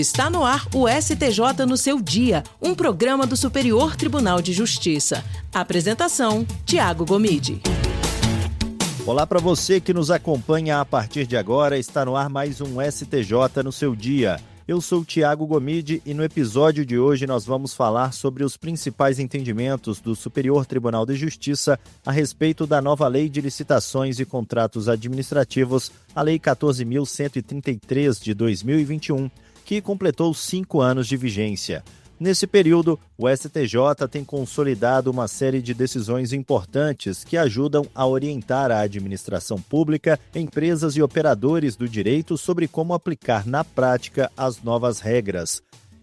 Está no ar o STJ no seu dia, um programa do Superior Tribunal de Justiça. Apresentação, Tiago Gomide. Olá para você que nos acompanha a partir de agora, está no ar mais um STJ no seu dia. Eu sou Tiago Gomide e no episódio de hoje nós vamos falar sobre os principais entendimentos do Superior Tribunal de Justiça a respeito da nova Lei de Licitações e Contratos Administrativos, a Lei 14.133 de 2021, que completou 5 anos de vigência. Nesse período, o STJ tem consolidado uma série de decisões importantes que ajudam a orientar a administração pública, empresas e operadores do direito sobre como aplicar na prática as novas regras.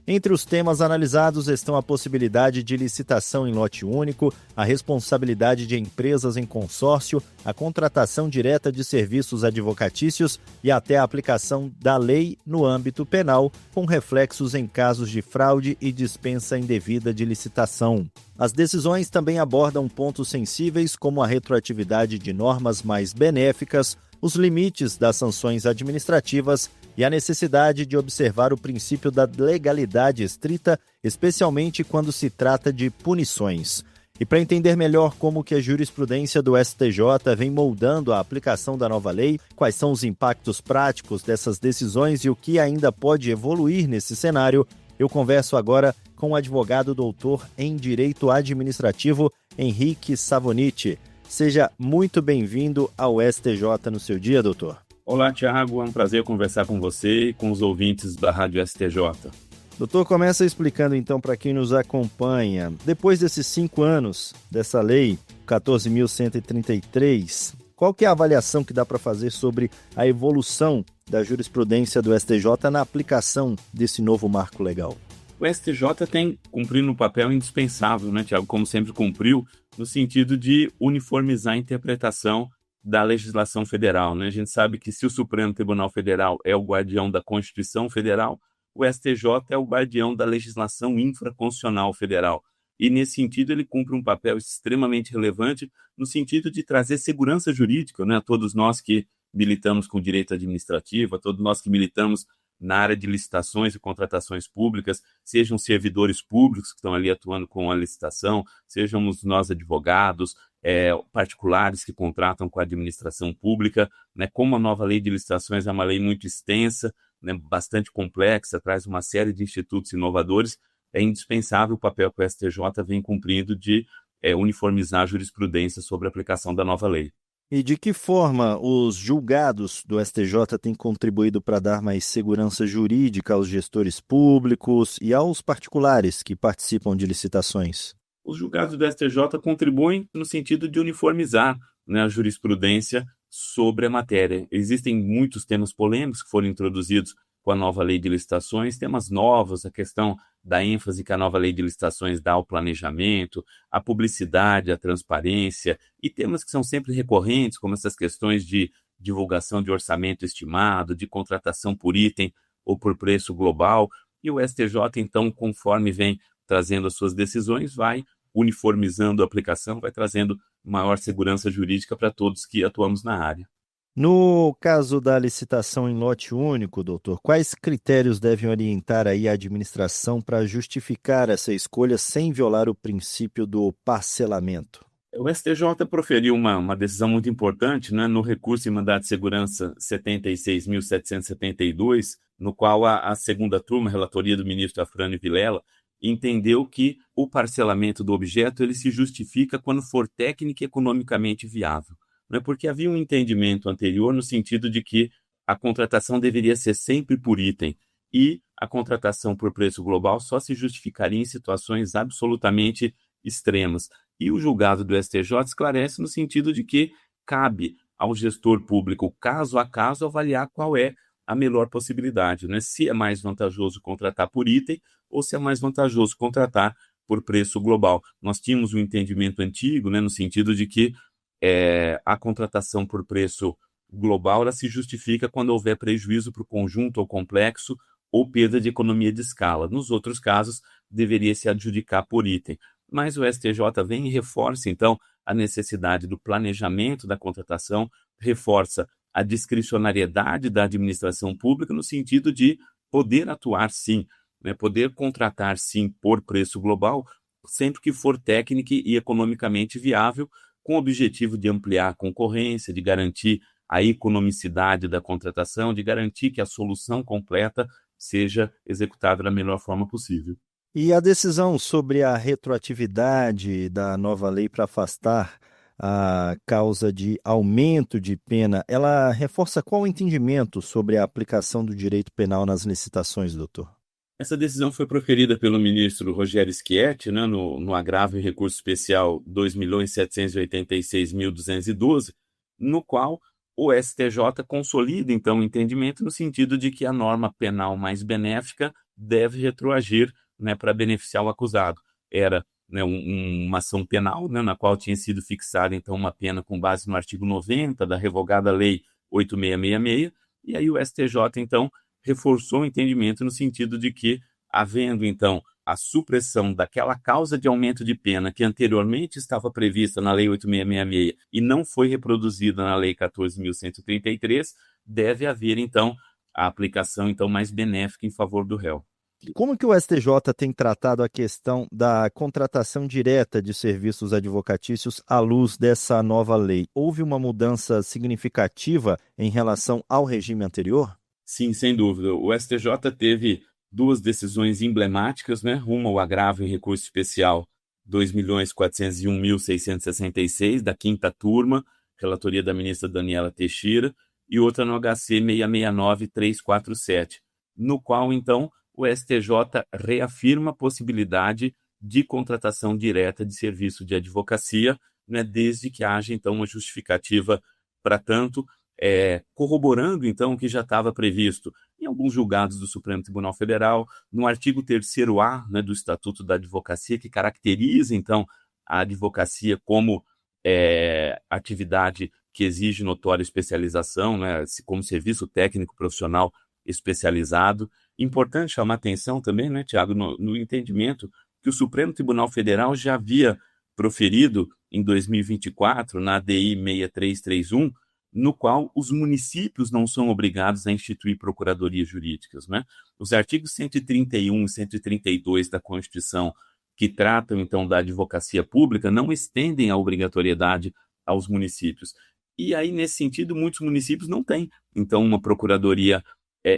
Entre os temas analisados estão a possibilidade de licitação em lote único, a responsabilidade de empresas em consórcio, a contratação direta de serviços advocatícios e até a aplicação da lei no âmbito penal, com reflexos em casos de fraude e dispensa indevida de licitação. As decisões também abordam pontos sensíveis como a retroatividade de normas mais benéficas, os limites das sanções administrativas e a necessidade de observar o princípio da legalidade estrita, especialmente quando se trata de punições. E para entender melhor como que a jurisprudência do STJ vem moldando a aplicação da nova lei, quais são os impactos práticos dessas decisões e o que ainda pode evoluir nesse cenário, eu converso agora com o advogado doutor em Direito Administrativo, Henrique Savoniti. Seja muito bem-vindo ao STJ no seu dia, doutor. Olá, Tiago. É um prazer conversar com você e com os ouvintes da Rádio STJ. Doutor, começa explicando então para quem nos acompanha. Depois desses 5 anos dessa lei 14.133, qual que é a avaliação que dá para fazer sobre a evolução da jurisprudência do STJ na aplicação desse novo marco legal? O STJ tem cumprido um papel indispensável, né, Tiago? Como sempre cumpriu, no sentido de uniformizar a interpretação da legislação federal, né? A gente sabe que se o Supremo Tribunal Federal é o guardião da Constituição Federal, o STJ é o guardião da legislação infraconstitucional federal. E, nesse sentido, ele cumpre um papel extremamente relevante no sentido de trazer segurança jurídica, né, a todos nós que militamos com direito administrativo, a todos nós que militamos na área de licitações e contratações públicas, sejam servidores públicos que estão ali atuando com a licitação, sejamos nós advogados, particulares que contratam com a administração pública, né? Como a nova lei de licitações é uma lei muito extensa, né, bastante complexa, traz uma série de institutos inovadores, é indispensável o papel que o STJ vem cumprindo de uniformizar a jurisprudência sobre a aplicação da nova lei. E de que forma os julgados do STJ têm contribuído para dar mais segurança jurídica aos gestores públicos e aos particulares que participam de licitações? Os julgados do STJ contribuem no sentido de uniformizar, né, a jurisprudência sobre a matéria. Existem muitos temas polêmicos que foram introduzidos com a nova lei de licitações, temas novos, a questão da ênfase que a nova lei de licitações dá ao planejamento, a publicidade, a transparência, e temas que são sempre recorrentes, como essas questões de divulgação de orçamento estimado, de contratação por item ou por preço global, e o STJ, então, conforme vem trazendo as suas decisões, vai uniformizando a aplicação, vai trazendo maior segurança jurídica para todos que atuamos na área. No caso da licitação em lote único, doutor, quais critérios devem orientar aí a administração para justificar essa escolha sem violar o princípio do parcelamento? O STJ proferiu uma decisão muito importante, né, no recurso em mandado de segurança 76.772, no qual a segunda turma, relatoria do ministro Afrânio Vilela, entendeu que o parcelamento do objeto ele se justifica quando for técnica e economicamente viável. Não é porque havia um entendimento anterior no sentido de que a contratação deveria ser sempre por item e a contratação por preço global só se justificaria em situações absolutamente extremas. E o julgado do STJ esclarece no sentido de que cabe ao gestor público, caso a caso, avaliar qual é a melhor possibilidade, né? Se é mais vantajoso contratar por item ou se é mais vantajoso contratar por preço global. Nós tínhamos um entendimento antigo, né, no sentido de que a contratação por preço global ela se justifica quando houver prejuízo para o conjunto ou complexo ou perda de economia de escala. Nos outros casos, deveria se adjudicar por item. Mas o STJ vem e reforça, então, a necessidade do planejamento da contratação, reforça a discricionariedade da administração pública no sentido de poder atuar sim, né, poder contratar sim por preço global, sempre que for técnica e economicamente viável, com o objetivo de ampliar a concorrência, de garantir a economicidade da contratação, de garantir que a solução completa seja executada da melhor forma possível. E a decisão sobre a retroatividade da nova lei para afastar a causa de aumento de pena, ela reforça qual entendimento sobre a aplicação do direito penal nas licitações, doutor? Essa decisão foi proferida pelo ministro Rogério Schietti, né, no agravo em recurso especial 2.786.212, no qual o STJ consolida, então, o entendimento no sentido de que a norma penal mais benéfica deve retroagir, né, para beneficiar o acusado. Era, né, uma ação penal, né, na qual tinha sido fixada, então, uma pena com base no artigo 90 da revogada Lei 8666, e aí o STJ, então, reforçou o entendimento no sentido de que, havendo, então, a supressão daquela causa de aumento de pena que anteriormente estava prevista na Lei 8666 e não foi reproduzida na Lei 14.133, deve haver, então, a aplicação então, mais benéfica em favor do réu. Como que o STJ tem tratado a questão da contratação direta de serviços advocatícios à luz dessa nova lei? Houve uma mudança significativa em relação ao regime anterior? Sim, sem dúvida. O STJ teve duas decisões emblemáticas, né? Uma, o agravo em recurso especial 2.401.666, da quinta turma, relatoria da ministra Daniela Teixeira, e outra no HC 669347, no qual, então, o STJ reafirma a possibilidade de contratação direta de serviço de advocacia, né, desde que haja, então, uma justificativa para tanto, corroborando, então, o que já estava previsto em alguns julgados do Supremo Tribunal Federal, no artigo 3º-A, né, do Estatuto da Advocacia, que caracteriza, então, a advocacia como atividade que exige notória especialização, né, como serviço técnico profissional especializado. Importante chamar atenção também, né, Tiago, no entendimento que o Supremo Tribunal Federal já havia proferido em 2024, na ADI 6331, no qual os municípios não são obrigados a instituir procuradorias jurídicas, né? Os artigos 131 e 132 da Constituição, que tratam, então, da advocacia pública, não estendem a obrigatoriedade aos municípios. E aí, nesse sentido, muitos municípios não têm, então, uma procuradoria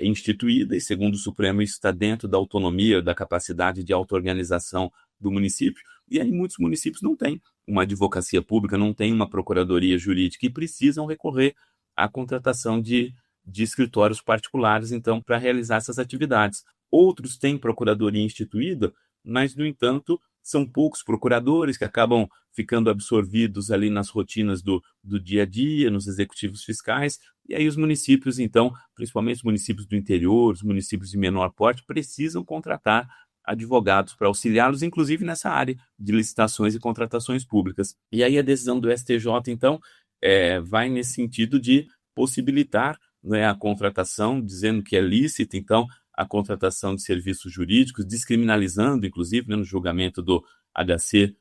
instituída, e segundo o Supremo, isso está dentro da autonomia, da capacidade de auto-organização do município, e aí muitos municípios não têm uma advocacia pública, não têm uma procuradoria jurídica e precisam recorrer à contratação de escritórios particulares, então, para realizar essas atividades. Outros têm procuradoria instituída, mas, no entanto, são poucos procuradores que acabam ficando absorvidos ali nas rotinas do dia a dia, nos executivos fiscais, e aí os municípios, então, principalmente os municípios do interior, os municípios de menor porte, precisam contratar advogados para auxiliá-los, inclusive nessa área de licitações e contratações públicas. E aí a decisão do STJ, então, vai nesse sentido de possibilitar, né, a contratação, dizendo que é lícita, então, a contratação de serviços jurídicos, descriminalizando, inclusive, né, no julgamento do HC,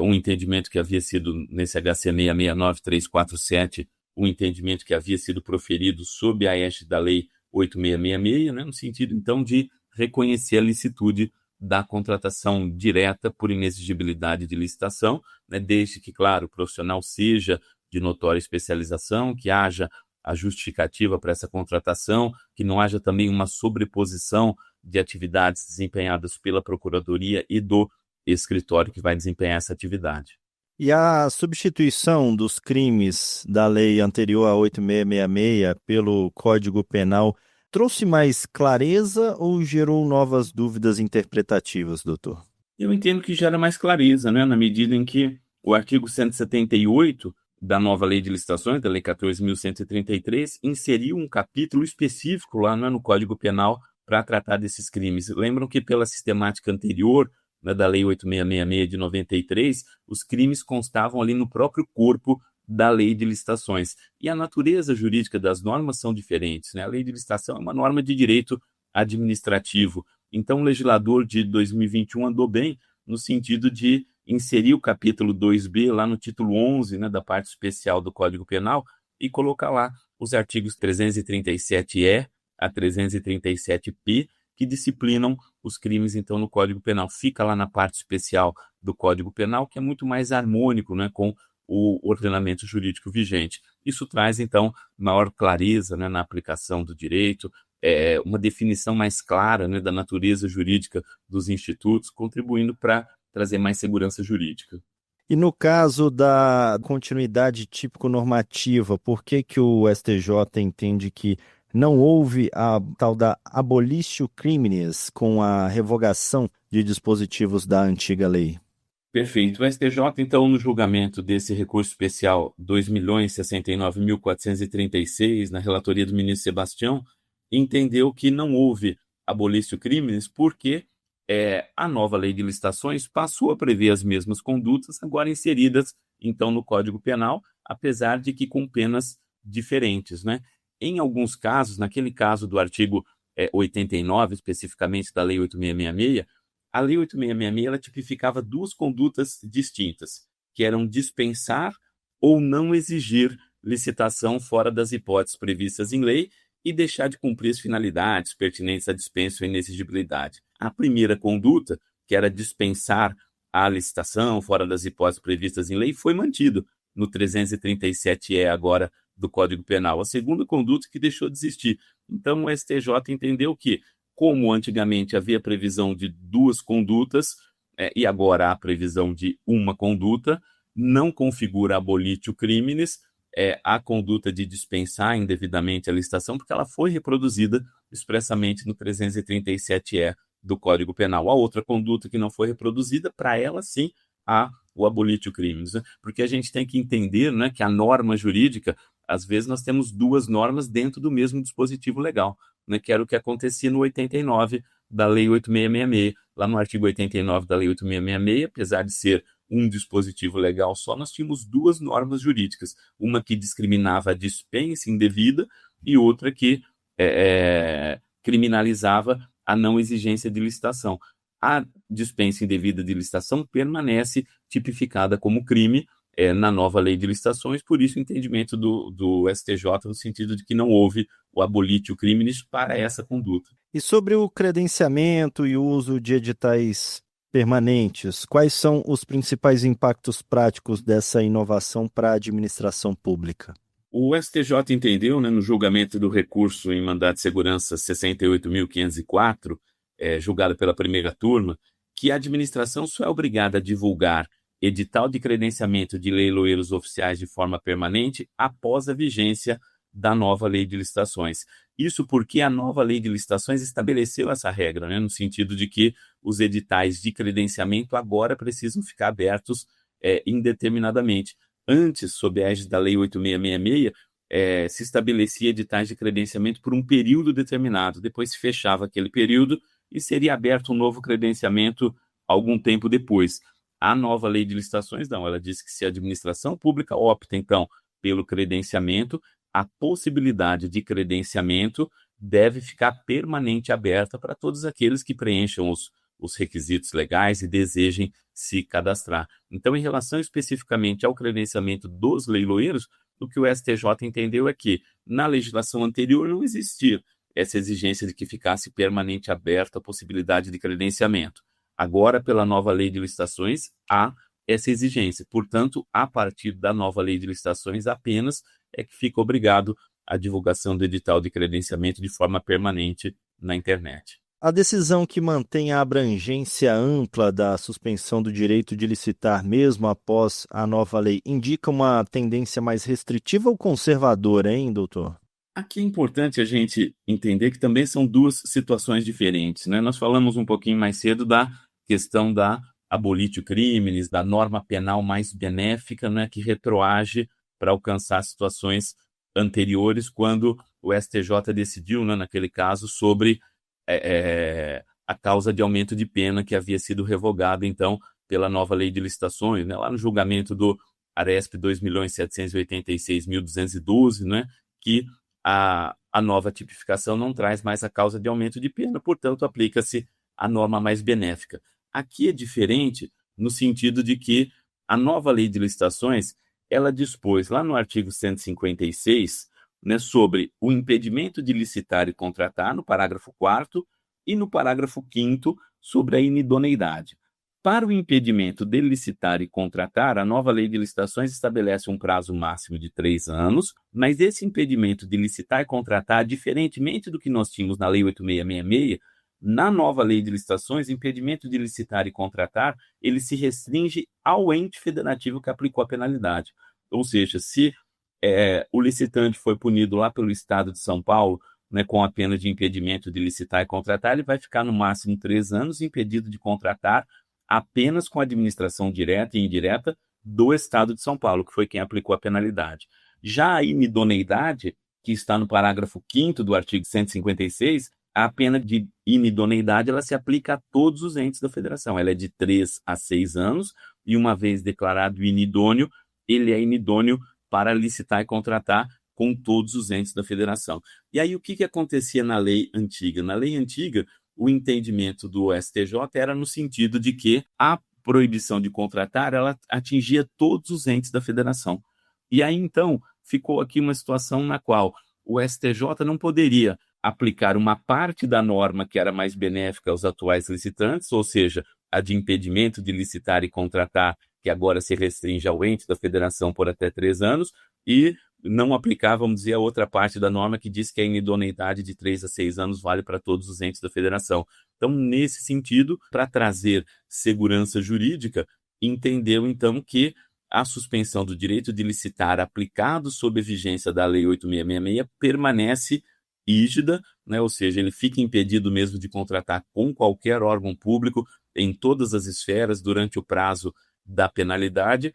um entendimento que havia sido, nesse HC 669347, um entendimento que havia sido proferido sob a égide da Lei 8666, né, no sentido, então, de reconhecer a licitude da contratação direta por inexigibilidade de licitação, né, desde que, claro, o profissional seja de notória especialização, que haja a justificativa para essa contratação, que não haja também uma sobreposição de atividades desempenhadas pela Procuradoria e do escritório que vai desempenhar essa atividade. E a substituição dos crimes da lei anterior a 8666 pelo Código Penal trouxe mais clareza ou gerou novas dúvidas interpretativas, doutor? Eu entendo que gera mais clareza, né, na medida em que o artigo 178 da nova Lei de Licitações, da Lei 14.133, inseriu um capítulo específico lá, né, no Código Penal para tratar desses crimes. Lembram que pela sistemática anterior, né, da Lei 8666 de 93, os crimes constavam ali no próprio corpo da Lei de Licitações. E a natureza jurídica das normas são diferentes, né? A Lei de Licitação é uma norma de direito administrativo. Então, o legislador de 2021 andou bem no sentido de inserir o capítulo 2b lá no título 11, né, da parte especial do Código Penal e colocar lá os artigos 337-E a 337-P, que disciplinam os crimes, então, no Código Penal. Fica lá na parte especial do Código Penal, que é muito mais harmônico, né, com o ordenamento jurídico vigente. Isso traz, então, maior clareza, né, na aplicação do direito, uma definição mais clara, né, da natureza jurídica dos institutos, contribuindo para trazer mais segurança jurídica. E no caso da continuidade típico-normativa, por que que o STJ entende que não houve a tal da abolitio criminis com a revogação de dispositivos da antiga lei? Perfeito. O STJ, então, no julgamento desse recurso especial 2.069.436, na relatoria do ministro Sebastião, entendeu que não houve abolitio criminis porque a nova lei de licitações passou a prever as mesmas condutas, agora inseridas, então, no Código Penal, apesar de que com penas diferentes, né? Em alguns casos, naquele caso do artigo 89, especificamente da Lei 8.666, a Lei 8.666 ela tipificava duas condutas distintas, que eram dispensar ou não exigir licitação fora das hipóteses previstas em lei e deixar de cumprir as finalidades pertinentes à dispensa ou inexigibilidade. A primeira conduta, que era dispensar a licitação fora das hipóteses previstas em lei, foi mantido no 337-E agora do Código Penal. A segunda conduta que deixou de existir. Então o STJ entendeu que, como antigamente havia previsão de duas condutas, e agora há previsão de uma conduta, não configura abolitio criminis, a conduta de dispensar indevidamente a licitação, porque ela foi reproduzida expressamente no 337-E do Código Penal. A outra conduta que não foi reproduzida, para ela sim, há o abolitio criminis, né? Porque a gente tem que entender, né, que a norma jurídica, às vezes nós temos duas normas dentro do mesmo dispositivo legal, né, que era o que acontecia no 89 da Lei 8.666. Lá no artigo 89 da Lei 8.666, apesar de ser um dispositivo legal só, nós tínhamos duas normas jurídicas, uma que discriminava a dispensa indevida e outra que criminalizava a não exigência de licitação. A dispensa indevida de licitação permanece tipificada como crime na nova lei de licitações, por isso o entendimento do STJ no sentido de que não houve o abolitio criminis para essa conduta. E sobre o credenciamento e o uso de editais permanentes, quais são os principais impactos práticos dessa inovação para a administração pública? O STJ entendeu, né, no julgamento do recurso em mandado de segurança 68.504, julgado pela primeira turma, que a administração só é obrigada a divulgar edital de credenciamento de leiloeiros oficiais de forma permanente após a vigência da nova lei de licitações. Isso porque a nova lei de licitações estabeleceu essa regra, né, no sentido de que os editais de credenciamento agora precisam ficar abertos indeterminadamente. Antes, sob a égide da Lei 8.666, se estabelecia editais de credenciamento por um período determinado. Depois se fechava aquele período e seria aberto um novo credenciamento algum tempo depois. A nova lei de licitações, não. Ela diz que se a administração pública opta, então, pelo credenciamento, a possibilidade de credenciamento deve ficar permanente aberta para todos aqueles que preencham os requisitos legais e desejem se cadastrar. Então, em relação especificamente ao credenciamento dos leiloeiros, o que o STJ entendeu é que, na legislação anterior, não existia essa exigência de que ficasse permanente aberta a possibilidade de credenciamento. Agora, pela nova lei de licitações, há essa exigência. Portanto, a partir da nova lei de licitações, apenas é que fica obrigado a divulgação do edital de credenciamento de forma permanente na internet. A decisão que mantém a abrangência ampla da suspensão do direito de licitar mesmo após a nova lei indica uma tendência mais restritiva ou conservadora, hein, doutor? Aqui é importante a gente entender que também são duas situações diferentes, né? Nós falamos um pouquinho mais cedo da questão da abolitio criminis, da norma penal mais benéfica, né, que retroage para alcançar situações anteriores, quando o STJ decidiu, né, naquele caso, sobre a causa de aumento de pena que havia sido revogada, então, pela nova lei de licitações, né, lá no julgamento do ARESP 2.786.212, né, que a nova tipificação não traz mais a causa de aumento de pena, portanto, aplica-se a norma mais benéfica. Aqui é diferente no sentido de que a nova lei de licitações, ela dispôs lá no artigo 156 né, sobre o impedimento de licitar e contratar, no parágrafo 4º, e no parágrafo 5º, sobre a inidoneidade. Para o impedimento de licitar e contratar, a nova lei de licitações estabelece um prazo máximo de 3 anos, mas esse impedimento de licitar e contratar, diferentemente do que nós tínhamos na Lei 8666, na nova lei de licitações, o impedimento de licitar e contratar, ele se restringe ao ente federativo que aplicou a penalidade. Ou seja, se o licitante foi punido lá pelo Estado de São Paulo, né, com a pena de impedimento de licitar e contratar, ele vai ficar no máximo 3 anos impedido de contratar apenas com a administração direta e indireta do Estado de São Paulo, que foi quem aplicou a penalidade. Já a inidoneidade, que está no parágrafo 5º do artigo 156, a pena de inidoneidade ela se aplica a todos os entes da federação. Ela é de 3 a 6 anos e, uma vez declarado inidôneo, ele é inidôneo para licitar e contratar com todos os entes da federação. E aí o que acontecia na lei antiga? Na lei antiga, o entendimento do STJ era no sentido de que a proibição de contratar ela atingia todos os entes da federação. E aí, então, ficou aqui uma situação na qual o STJ não poderia aplicar uma parte da norma que era mais benéfica aos atuais licitantes, ou seja, a de impedimento de licitar e contratar, que agora se restringe ao ente da federação por até 3 anos, e não aplicar, vamos dizer, a outra parte da norma que diz que a inidoneidade de 3 a 6 anos vale para todos os entes da federação. Então, nesse sentido, para trazer segurança jurídica, entendeu, então, que a suspensão do direito de licitar aplicado sob a vigência da Lei 8666 permanece rígida, né? Ou seja, ele fica impedido mesmo de contratar com qualquer órgão público em todas as esferas durante o prazo da penalidade,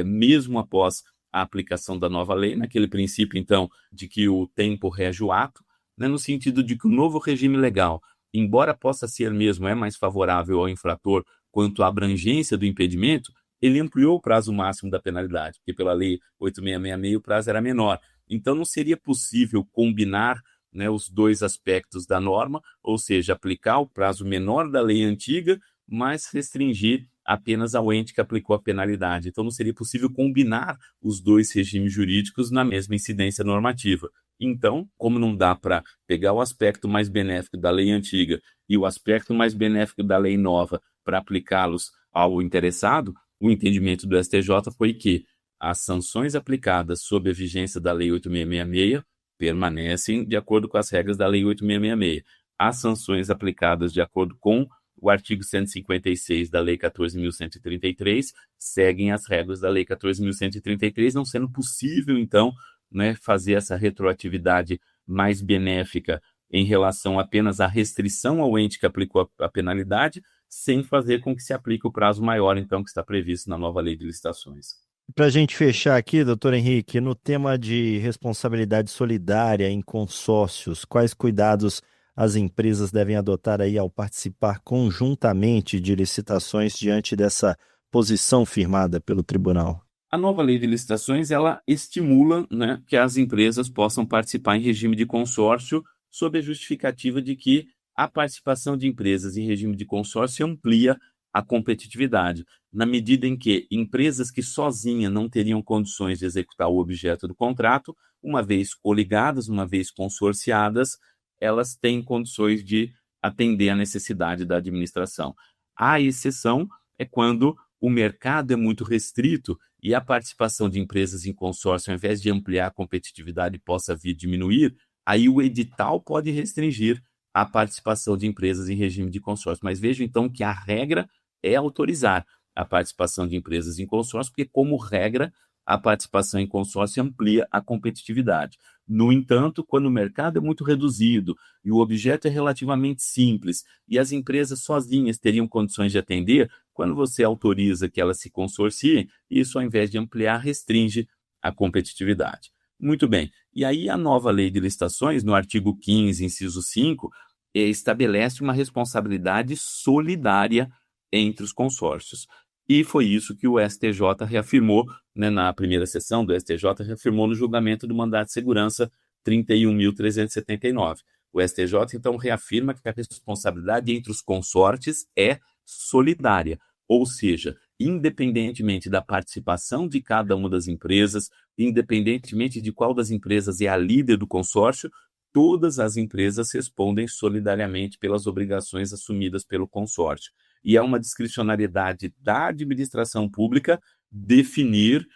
mesmo após a aplicação da nova lei, naquele princípio, então, de que o tempo rege o ato, né? No sentido de que o novo regime legal, embora possa ser mesmo mais favorável ao infrator quanto à abrangência do impedimento, ele ampliou o prazo máximo da penalidade, porque pela Lei 8666 o prazo era menor. Então, não seria possível combinar, né, os dois aspectos da norma, ou seja, aplicar o prazo menor da lei antiga, mas restringir apenas ao ente que aplicou a penalidade. Então, não seria possível combinar os dois regimes jurídicos na mesma incidência normativa. Então, como não dá para pegar o aspecto mais benéfico da lei antiga e o aspecto mais benéfico da lei nova para aplicá-los ao interessado, o entendimento do STJ foi que as sanções aplicadas sob a vigência da Lei 8666 permanecem de acordo com as regras da Lei 8666. As sanções aplicadas de acordo com o artigo 156 da Lei 14.133 seguem as regras da Lei 14.133, não sendo possível, então, né, fazer essa retroatividade mais benéfica em relação apenas à restrição ao ente que aplicou a penalidade, sem fazer com que se aplique o prazo maior, então, que está previsto na nova lei de licitações. Para a gente fechar aqui, doutor Henrique, no tema de responsabilidade solidária em consórcios, quais cuidados as empresas devem adotar aí ao participar conjuntamente de licitações diante dessa posição firmada pelo tribunal? A nova lei de licitações, ela estimula, né, que as empresas possam participar em regime de consórcio sob a justificativa de que a participação de empresas em regime de consórcio amplia a competitividade, na medida em que empresas que sozinhas não teriam condições de executar o objeto do contrato, uma vez coligadas, uma vez consorciadas, elas têm condições de atender à necessidade da administração. A exceção é quando o mercado é muito restrito e a participação de empresas em consórcio, ao invés de ampliar a competitividade, possa vir diminuir, aí o edital pode restringir a participação de empresas em regime de consórcio. Mas veja, então, que a regra é autorizar a participação de empresas em consórcio, porque, como regra, a participação em consórcio amplia a competitividade. No entanto, quando o mercado é muito reduzido e o objeto é relativamente simples e as empresas sozinhas teriam condições de atender, quando você autoriza que elas se consorciem, isso, ao invés de ampliar, restringe a competitividade. Muito bem. E aí a nova lei de licitações, no artigo 15, inciso 5, estabelece uma responsabilidade solidária entre os consórcios. E foi isso que o STJ reafirmou, né, na primeira sessão do STJ, reafirmou no julgamento do mandato de segurança 31.379. O STJ, então, reafirma que a responsabilidade entre os consortes é solidária, ou seja, independentemente da participação de cada uma das empresas, independentemente de qual das empresas é a líder do consórcio, todas as empresas respondem solidariamente pelas obrigações assumidas pelo consórcio. E é uma discricionariedade da administração pública definir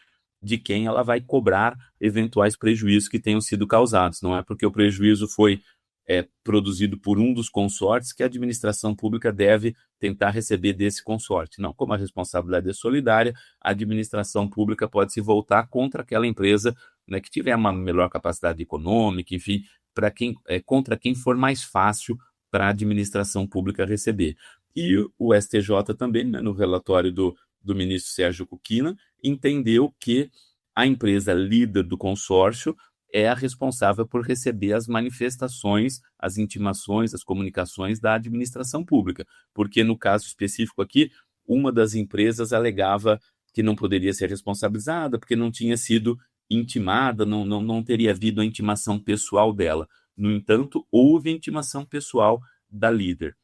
de quem ela vai cobrar eventuais prejuízos que tenham sido causados. Não é porque o prejuízo foi produzido por um dos consórcios que a administração pública deve tentar receber desse consórcio. Não, como a responsabilidade é solidária, a administração pública pode se voltar contra aquela empresa, né, que tiver uma melhor capacidade econômica, enfim, contra quem for mais fácil para a administração pública receber. E o STJ também, né, no relatório do ministro Sérgio Cuquina, entendeu que a empresa líder do consórcio é a responsável por receber as manifestações, as intimações, as comunicações da administração pública. Porque, no caso específico aqui, uma das empresas alegava que não poderia ser responsabilizada porque não tinha sido intimada, não teria havido a intimação pessoal dela. No entanto, houve intimação pessoal da líder.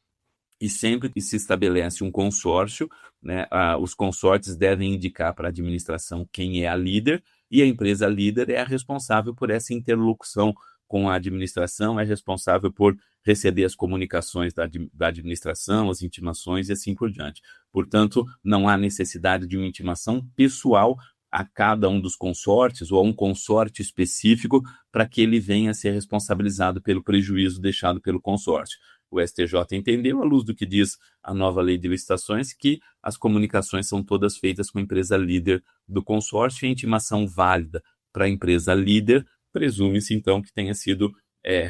E sempre que se estabelece um consórcio, né, os consórcios devem indicar para a administração quem é a líder, e a empresa líder é a responsável por essa interlocução com a administração, é responsável por receber as comunicações da administração, as intimações e assim por diante. Portanto, não há necessidade de uma intimação pessoal a cada um dos consórcios ou a um consórcio específico para que ele venha a ser responsabilizado pelo prejuízo deixado pelo consórcio. O STJ entendeu, à luz do que diz a nova lei de licitações, que as comunicações são todas feitas com a empresa líder do consórcio e a intimação válida para a empresa líder presume-se, então, que tenha sido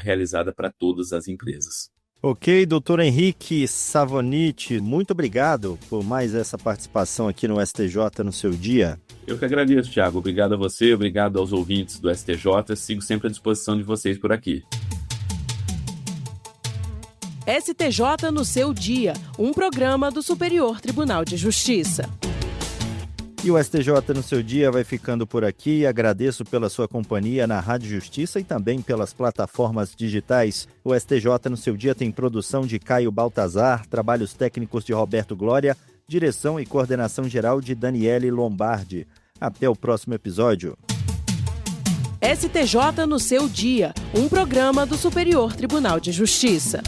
realizada para todas as empresas. Ok, doutor Henrique Savoniti, muito obrigado por mais essa participação aqui no STJ no seu dia. Eu que agradeço, Tiago. Obrigado a você, obrigado aos ouvintes do STJ. Sigo sempre à disposição de vocês por aqui. STJ no seu dia, um programa do Superior Tribunal de Justiça. E o STJ no seu dia vai ficando por aqui. Agradeço pela sua companhia na Rádio Justiça e também pelas plataformas digitais. O STJ no seu dia tem produção de Caio Baltazar, trabalhos técnicos de Roberto Glória, direção e coordenação geral de Daniele Lombardi. Até o próximo episódio. STJ no seu dia, um programa do Superior Tribunal de Justiça.